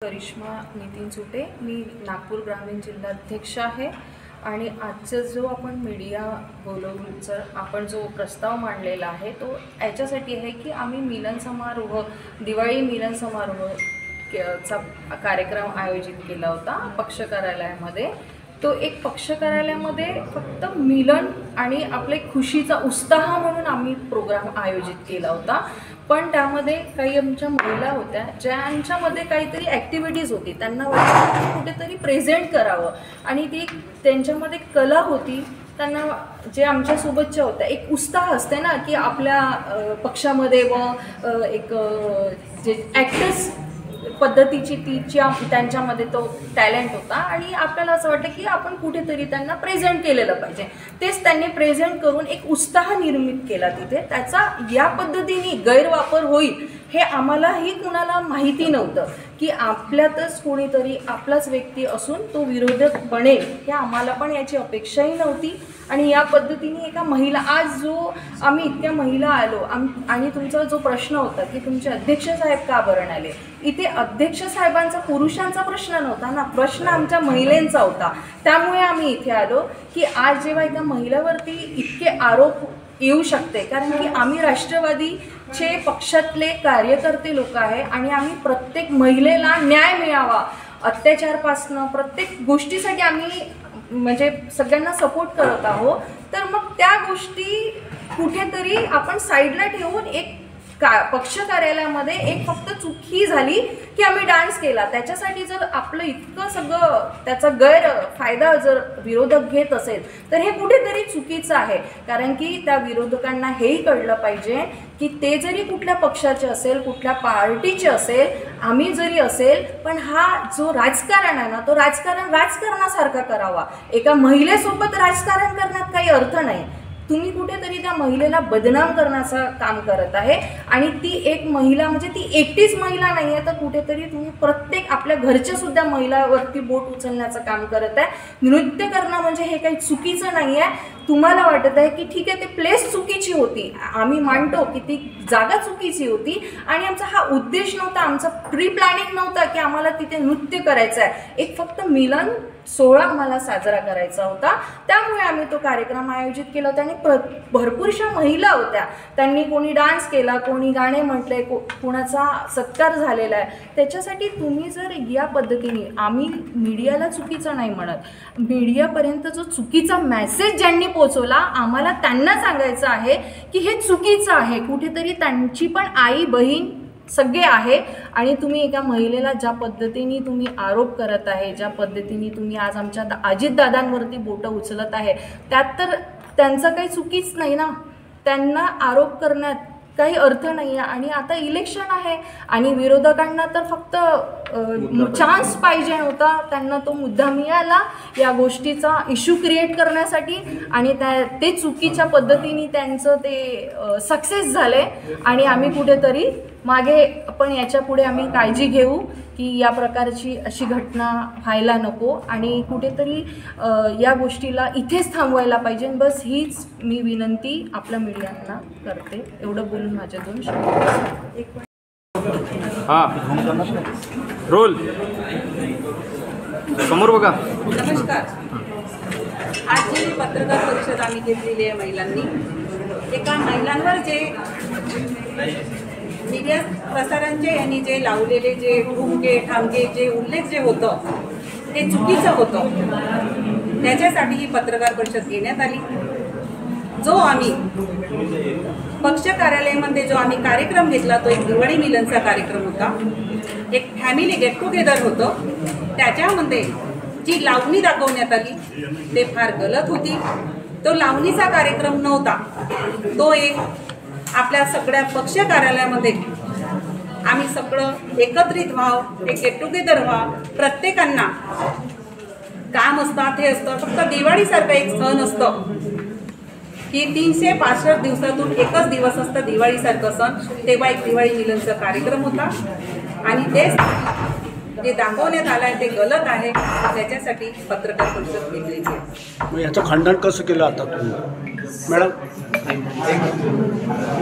करिश्मा नितीन सुटे, मी नागपूर ग्रामीण जिल्हाध्यक्ष आहे। आणि आजचा जो आपण मीडिया बोलवून आपण जो प्रस्ताव मांडलेला आहे तो याच्यासाठी आहे की आम्ही मिलन समारोह, दिवाळी मिलन समारोहचा कार्यक्रम आयोजित केला होता पक्ष कार्यालयामध्ये। तो एक पक्ष कार्यालयामध्ये फक्त मिलन आणि आपले खुशीचा उत्साह म्हणून आम्ही प्रोग्राम आयोजित केला होता। पण त्यामध्ये काही आमच्या महिला होत्या ज्यांच्यामध्ये काहीतरी ॲक्टिव्हिटीज होती, त्यांना वाटतं कुठेतरी प्रेझेंट करावं आणि ती त्यांच्यामध्ये कला होती। त्यांना जे आमच्यासोबतच्या होत्या, एक उत्साह असते ना की आपल्या पक्षामध्ये व एक जे ॲक्टर्स पद्धतीची त्यांच्यामध्ये तो टॅलेंट होता आणि आपल्याला असं वाटतं की आपण कुठेतरी त्यांना प्रेझेंट केलेलं पाहिजे। तेच त्यांनी प्रेझेंट करून एक उत्साह निर्मित केला तिथे। त्याचा या पद्धतीने गैरवापर होईल हे आम्हालाही कुणाला माहिती नव्हतं की आपल्यातच कोणीतरी आपलाच व्यक्ती असून तो विरोधक बनेल, हे आम्हाला पण याची अपेक्षाही नव्हती। आणि या पद्धतीने एका महिला, आज जो आम्ही इतक्या महिला आलो आणि तुमचा जो प्रश्न होता की तुमचे अध्यक्ष साहेब का बरं आले, इथे अध्यक्ष साहेबांचा पुरुषांचा प्रश्न नव्हता ना, प्रश्न आमच्या महिलांचा होता। त्यामुळे आम्ही इथे आलो की आज जेव्हा एका महिलावरती इतके आरोप येऊ शकते, कारण की आम्ही राष्ट्रवादीचे पक्षातले कार्यकर्ते लोक आहे आणि आम्ही प्रत्येक महिलेला न्याय मिळावा, अत्याचारपासनं प्रत्येक गोष्टीसाठी आम्ही म्हणजे सगळ्यांना सपोर्ट करत आहोत। तर मग त्या गोष्टी कुठेतरी आपण साईडला ठेवून एक पक्ष कार्यालयामध्ये एक फक्त चूक ही झाली की आम्ही डान्स केला, त्याच्यासाठी जर आपलं इतकं सगळं त्याचा गैरफायदा जर विरोधक घेत असेल तर हे कुठेतरी चुकीचं आहे। कारण की त्या विरोधकांना हेही कळलं पाहिजे की ते जरी कुठल्या पक्षाचे असेल, कुठल्या पार्टीचे असेल, आम्ही जरी असेल, पण हा जो राजकारण आहे ना तो राजकारणासारखा करावा। एका महिलेसोबत राजकारण करण्यात काही अर्थ नाही। तुम्ही कुठेतरी त्या महिलेला बदनाम करण्याचं काम करत आहे आणि ती एक महिला म्हणजे ती एकटीच महिला नाही आहे, तर कुठेतरी तुम्ही प्रत्येक आपल्या घरच्या सुद्धा महिलावरती बोट उचलण्याचं काम करत आहे। नृत्य करणं म्हणजे हे काही चुकीचं नाही आहे। तुम्हाला वाटत आहे की ठीक आहे ते प्लेस चुकीची होती, आम्ही मानतो की ती जागा चुकीची होती आणि आमचा हा उद्देश नव्हता, आमचा प्री प्लॅनिंग नव्हता की आम्हाला तिथे नृत्य करायचं आहे। एक फक्त मिलन सोहळा आम्हाला साजरा करायचा होता, त्यामुळे आम्ही तो कार्यक्रम आयोजित केला होता। आणि भरपूरशा महिला होत्या, त्यांनी कोणी डान्स केला, कोणी गाणे म्हटले, कोणाचा सत्कार झालेला आहे। त्याच्यासाठी तुम्ही जर या पद्धतीने, आम्ही मीडियाला चुकीचं नाही म्हणत, मीडियापर्यंत जो चुकीचा मेसेज ज्यांनी पोचवला आम्हाला त्यांना सांगायचं आहे की हे चुकीचं आहे। कुठेतरी त्यांची पण आई बहीण सगळे आहे आणि तुम्ही एका महिलेला ज्या पद्धतीने तुम्ही आरोप करत आहे, ज्या पद्धतीने तुम्ही आज आमच्या अजितदादांवरती बोटं उचलत आहे, त्यात तर त्यांचं काही चुकीच नाही ना, त्यांना आरोप करण्यात काही अर्थ नाही आहे। आणि आता इलेक्शन आहे आणि विरोधकांना तर फक्त चान्स पाहिजे होता, त्यांना तो मुद्दा मिळाला या गोष्टीचा इश्यू क्रिएट करण्यासाठी आणि ते चुकीच्या पद्धतीने त्यांचं ते सक्सेस झाले। आणि आम्ही कुठेतरी मागे पण याच्या पुढे आम्ही काळजी घेऊ की या प्रकारची अशी घटना व्हायला नको आणि कुठेतरी या गोष्टीला इथेच थांबवायला पाहिजे। बस हीच मी विनंती आपल्या मीडियांना करते। एवढं बोलून माझे 2 शब्द। रोल समोर बघा। नमस्कार। आज जी पत्रकार परिषद आम्ही घेतलेली आहे महिलांनी, एका महिलांवर जे मीडिया प्रसारांचे यांनी जे लावलेले जे ठुमके ठामके जे उल्लेख जे होतं ते चुकीचं होतं, त्याच्यासाठी ही पत्रकार परिषद घेण्यात आली। जो आम्ही पक्ष कार्यालयामध्ये जो आम्ही कार्यक्रम घेतला तो एक दिवाळी मिलनचा कार्यक्रम होता, एक फॅमिली गेट टुगेदर होतं। त्याच्यामध्ये जी लावणी दाखवण्यात आली ते फार गलत होती। तो लावणीचा कार्यक्रम नव्हता, तो एक आपल्या सगळ्या पक्ष कार्यालयामध्ये आम्ही सगळं एकत्रित व्हावं, एक गेट टुगेदर व्हावं, प्रत्येकांना काम असतात हे असतं, फक्त दिवाळीसारखा एक सण असतं की 365 दिवसातून एकच दिवस असतं दिवाळीसारखं सण, तेव्हा एक दिवाळी मिलनचा कार्यक्रम होता आणि तेच जे दाखवण्यात आलं आहे ते गलत आहे, त्याच्यासाठी पत्रकार परिषद घेतली आहे। याचं खंडन कसं केलं आता तुम्ही? मॅडम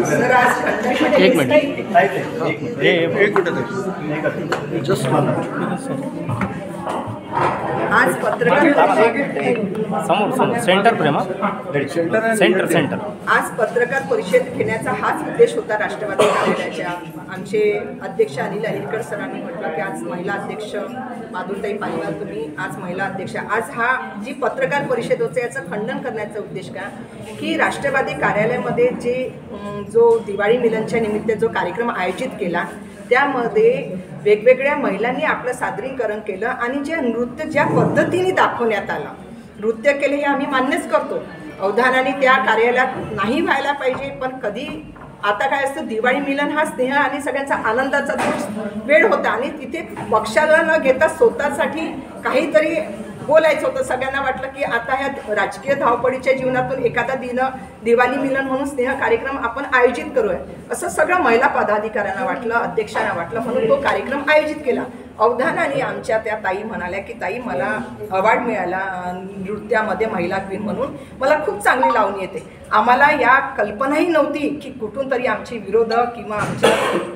सर आज खंडणी एक मिनिट एक मिनिट जस्ट आज पत्रकार समोर सेंटर प्रेमा सेंटर आज पत्रकार परिषद घेण्याचा हाच उद्देश होता राष्ट्रवादी काँग्रेसच्या. आमचे अध्यक्ष अनिल अहिरकर सरांनी म्हटलं की आज महिला अध्यक्ष माधुरताई पालीवाल तुम्ही आज महिला अध्यक्ष. आज हा जी पत्रकार परिषद होते याचं खंडन करण्याचा उद्देश का की राष्ट्रवादी कार्यालयामध्ये जो दिवाळी मिलनच्या निमित्त जो कार्यक्रम आयोजित केला त्यामध्ये वेगवेगळ्या महिलांनी आपलं सादरीकरण केलं आणि जे नृत्य ज्या पद्धतीने दाखवण्यात आलं, नृत्य केले हे आम्ही मान्यच करतो. अवधानाने त्या कार्यालयात नाही व्हायला पाहिजे, पण कधी आता काय असतं दिवाळी मिलन हा स्नेह आणि सगळ्यांचा आनंदाचा जो वेळ होता आणि तिथे पक्षाला न घेता स्वतःसाठी काहीतरी बोलायचं होतं. सगळ्यांना वाटलं की आता ह्या राजकीय धावपळीच्या जीवनातून एखादा दिवाळी मिलन म्हणून स्नेह कार्यक्रम आपण आयोजित करूया असं सगळं महिला पदाधिकाऱ्यांना वाटलं, अध्यक्षांना वाटलं, म्हणून तो कार्यक्रम आयोजित केला. अवधानाने आमच्या त्या ताई म्हणाल्या की ताई मला अवॉर्ड मिळाला नृत्यामध्ये महिला क्वीन म्हणून, मला खूप चांगली लावणी येते. आम्हाला या कल्पनाही नव्हती की कुठून तरी आमचे विरोधक किंवा आमच्या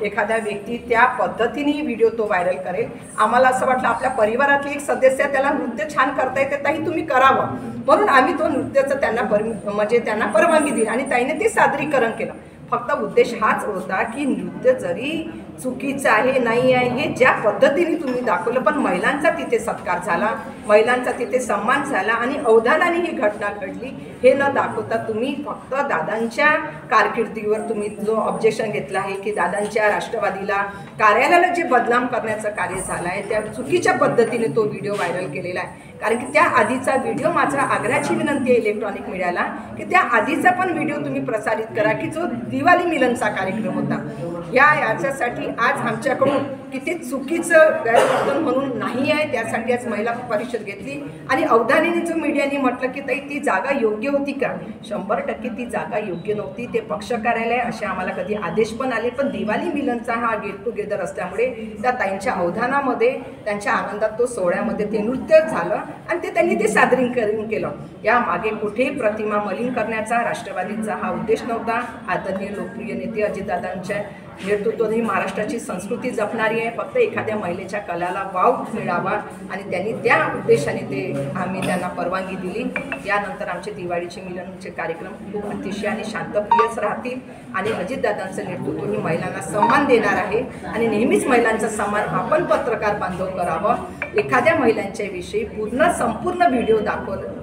एखाद्या व्यक्ती त्या पद्धतीने व्हिडिओ तो व्हायरल करेल. आम्हाला असं वाटलं आपल्या परिवारातली एक सदस्य त्याला नृत्य छान करता येते ताई तुम्ही करावं, म्हणून आम्ही तो नृत्याचं त्यांना परवानगी दिली आणि ताईने ते सादरीकरण केलं. फक्त उद्देश हाच होता की नृत्य जरी चुकीचं आहे नाही आहे हे ज्या पद्धतीने तुम्ही दाखवलं, पण महिलांचा तिथे सत्कार झाला, महिलांचा तिथे सन्मान झाला आणि अवधानाने ही घटना घडली हे न दाखवता तुम्ही फक्त दादांच्या कारकिर्दीवर तुम्ही जो ऑब्जेक्शन घेतला आहे की दादांच्या राष्ट्रवादीला कार्यालयाला जे बदनाम करण्याचं कार्य झालं आहे त्या चुकीच्या पद्धतीने तो व्हिडिओ व्हायरल केलेला आहे. कारण की त्या आधीचा व्हिडिओ माझा आग्रहाची विनंती आहे इलेक्ट्रॉनिक मीडियाला की त्या आधीचा पण व्हिडिओ तुम्ही प्रसारित करा की जो दिवाळी मिलनचा कार्यक्रम होता. याच्यासाठी आज आमच्याकडून किती चुकीचं गैरवर्तन म्हणून नाही आहे, त्यासाठी आज महिला परिषद घेतली आणि अवधानीने जो मीडियाने म्हटलं की ताई ती जागा योग्य होती का, 100% ती जागा योग्य नव्हती. ते पक्ष कार्यालय असे आम्हाला कधी आदेश पण आले, पण दिवाळी मिलनचा हा गेट टुगेदर असल्यामुळे त्या ताईंच्या अवधानामध्ये त्यांच्या आनंदात तो सोहळ्यामध्ये ते नृत्य झालं आणि ते त्यांनी ते सादरीकरण केलं. यामागे कुठेही प्रतिमा मलिन करण्याचा राष्ट्रवादीचा हा उद्देश नव्हता. आदरणीय लोकप्रिय नेते अजितदादांच्या नेतृत्वाने महाराष्ट्राची संस्कृती जपणारी आहे. फक्त एखाद्या महिलेच्या कलाला वाव मिळावा आणि त्यांनी त्या उद्देशाने आम्ही त्यांना परवानगी दिली. यानंतर आमचे दिवाळीचे मिलनचे कार्यक्रम खूप अतिशय आणि शांतप्रियच राहतील आणि अजितदादांचं नेतृत्व ही महिलांना सन्मान देणार आहे आणि नेहमीच महिलांचा सन्मान आपण पत्रकार बांधव करावं. एखाद्या महिलांच्या विषयी संपूर्ण व्हिडिओ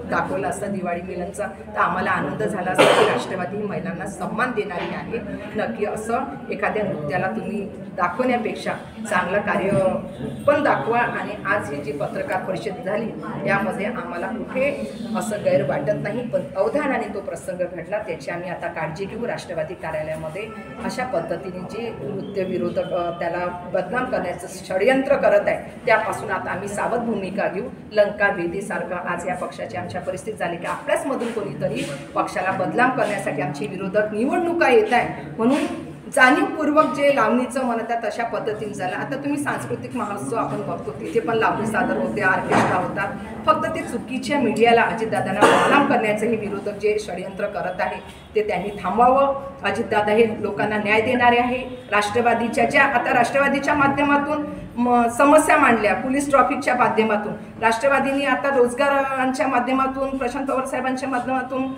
दाखवला असता दिवाळी मिलनचा तर आम्हाला आनंद झाला असता की राष्ट्रवादी ही महिलांना सन्मान देणारी आहे. नक्की असं एखाद्या नृत्याला तुम्ही दाखवण्यापेक्षा चांगलं कार्य पण दाखवा. आणि आज ही जी पत्रकार परिषद झाली यामध्ये आम्हाला कुठे असं गैर वाटत नाही, पण अवधानाने तो प्रसंग घडला त्याची आम्ही आता काळजी घेऊ. राष्ट्रवादी कार्यालयामध्ये अशा पद्धतीने जे नृत्य विरोधक त्याला बदनाम करण्याचं षडयंत्र करत आहे त्यापासून आता आम्ही सावध भूमिका घेऊ. लंका भेदीसारखं आज या पक्षाची आमच्या परिस्थिती झाली की आपल्याचमधून कोणीतरी पक्षाला बदनाम करण्यासाठी आमचे विरोधक निवडणुका येत आहे म्हणून जाणीवपूर्वक जे लावणीचं म्हणतात तशा पद्धतीने झालं. आता तुम्ही सांस्कृतिक महोत्सव आपण बघतो तिथे पण लावणी सादर होते, ऑर्केस्ट्रा होतात. फक्त ते चुकीच्या मीडियाला अजितदादांना बदनाम करण्याचं हे विरोधक जे षडयंत्र करत आहे ते त्यांनी थांबवावं. अजितदादा हे लोकांना न्याय देणारे आहे. राष्ट्रवादीच्या माध्यमातून समस्या मांडल्या, पोलीस ट्रॅफिकच्या माध्यमातून, राष्ट्रवादीने आता रोजगारांच्या माध्यमातून, प्रशांत पवार साहेबांच्या माध्यमातून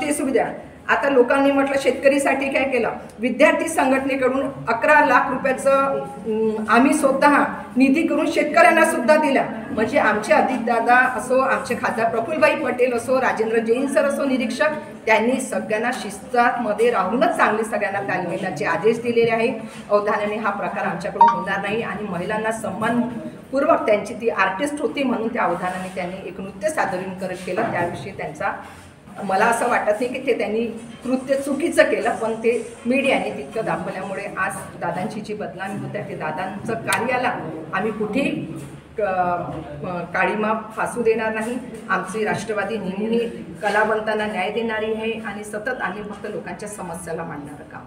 ते सुविधा. आता लोकांनी म्हटलं शेतकरीसाठी काय केलं, विद्यार्थी संघटनेकडून 11 लाख रुपयाचं आम्ही स्वतः निधी करून शेतकऱ्यांना सुद्धा दिला. म्हणजे आमचे अजितदादा असो, आमचे खासदार प्रफुल्लभाई पटेल असो, राजेंद्र जैन सर असो निरीक्षक, त्यांनी सगळ्यांना शिस्तामध्ये राहूनच चांगले सगळ्यांना तालमेलाचे आदेश दिलेले आहे. अवधानाने हा प्रकार आमच्याकडून होणार नाही आणि महिलांना सन्मानपूर्वक त्यांची ती आर्टिस्ट होती म्हणून त्या अवधानाने त्यांनी एक नृत्य सादरीकरण केलं. त्याविषयी त्यांचा मला असं वाटत नाही की ते त्यांनी कृत्य चुकीचं केलं, पण ते मीडियाने तितकं दाखवल्यामुळे आज दादांची जी बदनामी होते ते दादांचं कार्याला आम्ही कुठेही काळीमा फासू देणार नाही. आमची राष्ट्रवादी नेहमी कलावंतांना न्याय देणारी आहे आणि सतत आम्ही फक्त लोकांच्या समस्याला मांडणारं काम